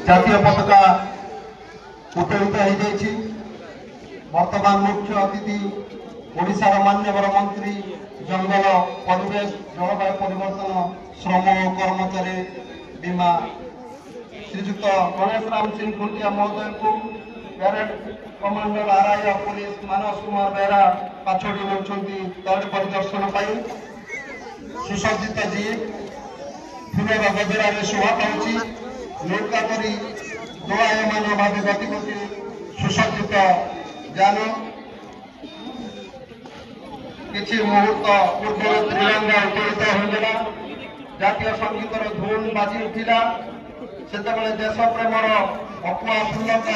জাতীয় পতাকা উত্তোলিত হয়ে যাইছি। বর্তমান মুখ্য অতিথি ওড়িশার মান্যবর মন্ত্রী জঙ্গল পরিবেশ জলবায়ু পরিবর্তন শ্রম ও কর্মচারী বীমা শ্রীযুক্ত গণेश राम सिंह खुंटिया महोदय को पैरेड कमांडर आरआई पुलिस मानस कुमार बेहरा पाछोड़ी होती पैरेड परिदर्शन सुसज्जित जीप फूलर गजरा शोभा पाँच नौका कर दोलायमान भाव गति कर सुसज्जित जान किसी मुहूर्त पूर्व त्रिरंगा उत्तोलित होगा। जातीय संगीतर धुन बाजी उठिला सेतबेले देश प्रेमर अकुआ फुलक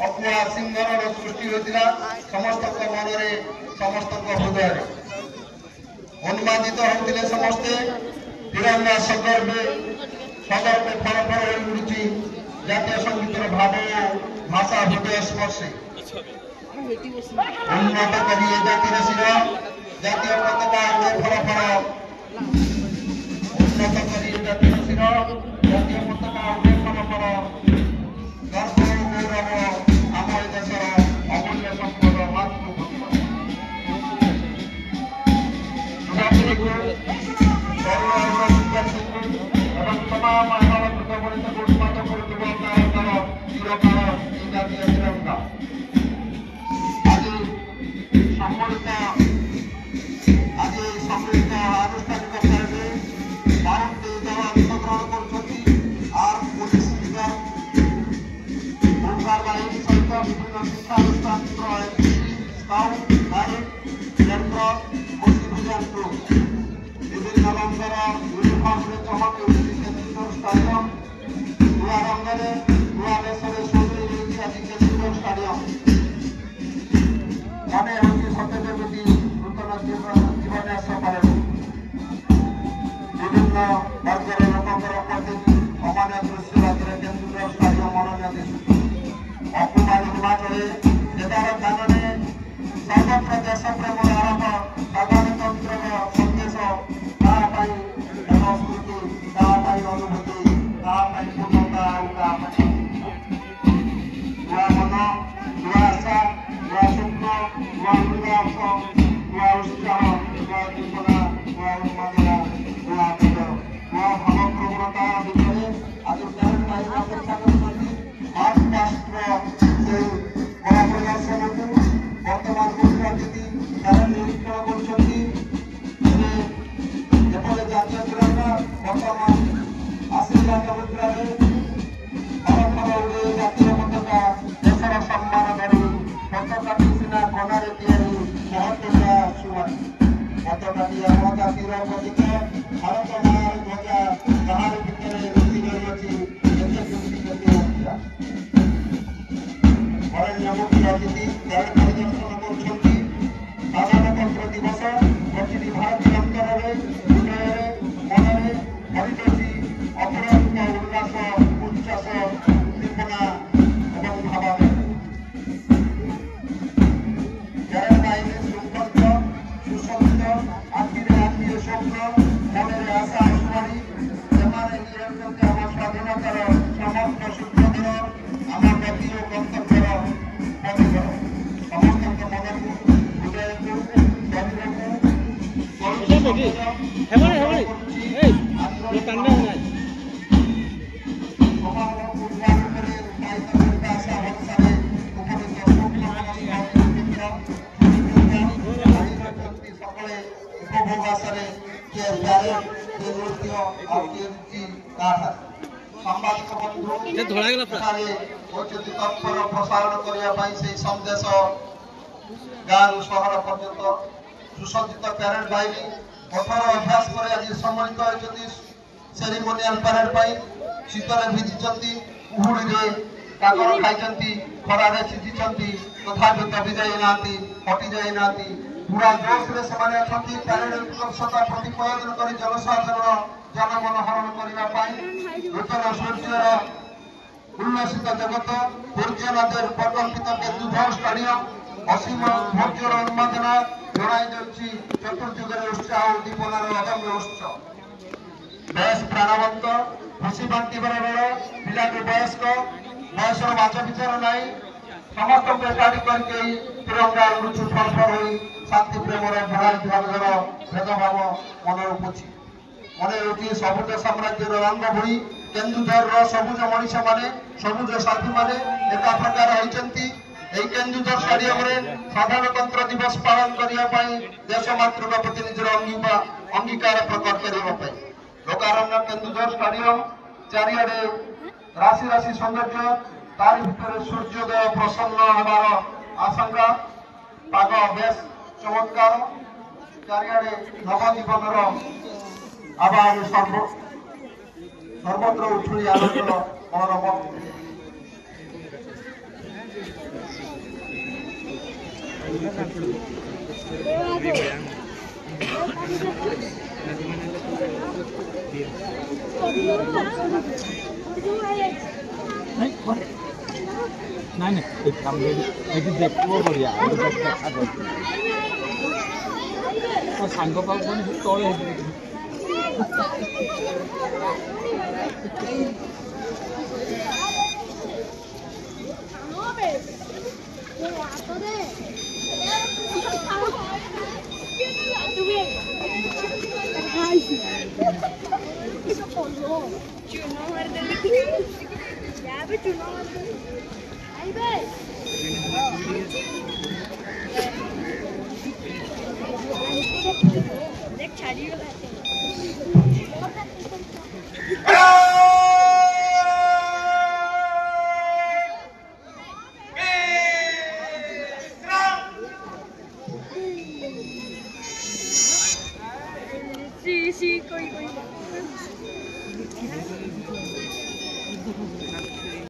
अकुआ सिंगर सृष्टि होता समस्त मन समस्त हृदय उन्मादित होते समस्ते तिरंगा सगर्भे फल फल उड़ी जातीय संगीतर भाव भाषा हृदय स्पर्शी उन्नत करी जातिर शिर जातीय पताका फल फल उन्नत करी जातिर शिर जातीय पताका फल फल गर्व गौरव आम देशर अमूल्य संपद तमाम जातीय तिरंगा आज सम्मिलित आनुष्ठानिक कार्य भारत अंशग्रहण पुलिस विभाग बाहिनी सहित विभिन्न शिक्षानुष्ठान स्काउट गाइड केन्द्र गोष्ठी विभिन्न रंगर यूनिफर्म चमक केन्द्र स्टाडियम नुआ रंगे नुआ बेश सजई आज केन्द्र स्टाडियम मन हो सत्य जमी नूतन जीवन्यास विभिन्न वर्गर लोकर प्रति अमान्य दृश्य राज्य केन्द्र स्टाडियम मनोनीय दिशु अकुमार हिमाचल नेतार दाने सर्वत्र देश प्रेम आरंभ साधारणतंत्र संदेश संस्कृति अनुभूति पूर्णता नुआ मन नुआ आशा नुआ स्वप्न नुआ उल्लास नुआ उत्साह नुआ चेतना नुआ उन्मादना नुआ आनंद नुआ भाव प्रवणता भितर आज प्यारेड बाहिनी अपेक्षा करछन्ति आज राष्ट्र से बड़ा प्रदर्शन को वर्तमान मुख्य अतिथि प्यारेड निरीक्षण करछन्ति एपरे जातीय तिरंगा वर्तमान आशीर्वाद मुद्रा फल उड़े जातीय पताका देशर सम्मान धरी पताकाटी सीना कनारे तैयारी महत्वपूर्ण शुभारंभ पताकाटी आम जातिर प्रतीक भारत मार ध्वजा जहार भितर रुचि रही बरेण्य मुख्य अतिथि प्यारेड परिदर्शन कर साधारणतंत्र दिवस प्रति भारतीय अंतर हृदय मन हरितसी अपरंत उल्लास उच्छ्वास उद्दीपना और भाव प्यारेड बाहिनी शृंखलित सुसज्जित आखिरे आखिरे स्वप्न मन आशा आशुवाणी सेमाने निरंतर आम स्वाधीनतार समस्त सूत्रधर आम गति और गंतव्यर पथिकर समस्त मन को हृदय को प्रसारण करने संदेश गाँव सहर पर्यंत सुसज्जित प्यारेड बाहिनी कठोर अभ्यास पर आज सम्मिलित होती सेरिमोनियल प्यारेड शीतर भिजी उहुड़ी କାକର ଖାଇଛନ୍ତି ଖରାରେ ସିଝିଛନ୍ତି ତଥାପି ଦବି ଯାଇନାହାନ୍ତି ହଟି ଯାଇନାହାନ୍ତି ପୁରା ଜୋଶରେ ସେମାନେ ଅଛନ୍ତି ପ୍ୟାରେଡ ଉତ୍କର୍ଷତା ପ୍ରତି ପ୍ରୟୋଜନ କରି ଜନସାଧାରଣ ଜନମନ ହରଣ କରିବା ପାଇଁ ନୂତନ ସୂର୍ଯ୍ୟର ଉଲ୍ଲସିତ ଜଗତ ସୂର୍ଯ୍ୟନାଥର ପ୍ରକଳ୍ପିତ କେନ୍ଦୁଝର ଷ୍ଟାଡିୟମ ଅସୀମ ଧୈର୍ଯ୍ୟର ଉନ୍ମାଦନା ଜଣାଇ ଦେଉଛି ଚତୁର୍ଯୁଗରେ ଉତ୍ସାହ ଉଦ୍ଦୀପନାର ଅଦମ୍ୟ ଉତ୍ସ ବେଶ ପ୍ରାଣବନ୍ତ ଖୁସି ବାଣ୍ଟିବାର ବେଳ ପିଲାକୁ ବୟସ୍କ ବୟସର ମାଛ ବିଚାର ନାହିଁ ସମସ୍ତଙ୍କୁ ଏକାଠି କରିକି ତିରଙ୍ଗା ଉଡୁଛୁ ଫଳ ହୋଇ ଶାନ୍ତି ପ୍ରେମର ଭରାର ଭେଦଭାବ ମନରୁ ପୋଛି ମନେ ହେଉଛି ସବୁଜ ସାମ୍ରାଜ୍ୟର ରଙ୍ଗ ଭଳି କେନ୍ଦୁଝରର ସବୁଜ ମଣିଷ ମାନେ ସବୁଜ ସାଥୀ ମାନେ ଏକା ପ୍ରକାର ହୋଇଛନ୍ତି ଏହି କେନ୍ଦୁଝର ଷ୍ଟାଡିୟମରେ ସାଧାରଣତନ୍ତ୍ର ଦିବସ ପାଳନ କରିବା ପାଇଁ ଦେଶ ମାତୃକ ପ୍ରତି ନିଜର ଅଙ୍ଗୀକାର ପ୍ରକଟ କରିବା ପାଇଁ ଲୋକାରଣ୍ୟ କେନ୍ଦୁଝର ଷ୍ଟାଡିୟମ ଚାରିଆଡେ ରାଶି ରାଶି ସୌନ୍ଦର୍ଯ୍ୟ ତାରି ଭିତରେ ସୂର୍ଯ୍ୟୋଦୟ ପ୍ରସନ୍ନ ହେବାର ଆଶଙ୍କା ପାଗ ବେଶ ଚମତ୍କାର ଚାରିଆଡେ ନବଜୀବନର ଆବାଜ ସର୍ବତ୍ର ଉଛୁଳି ଆନନ୍ଦର ମନୋରମ नहीं देखो बढ़िया सांग पाने तले देख छाड़ी sí, कोई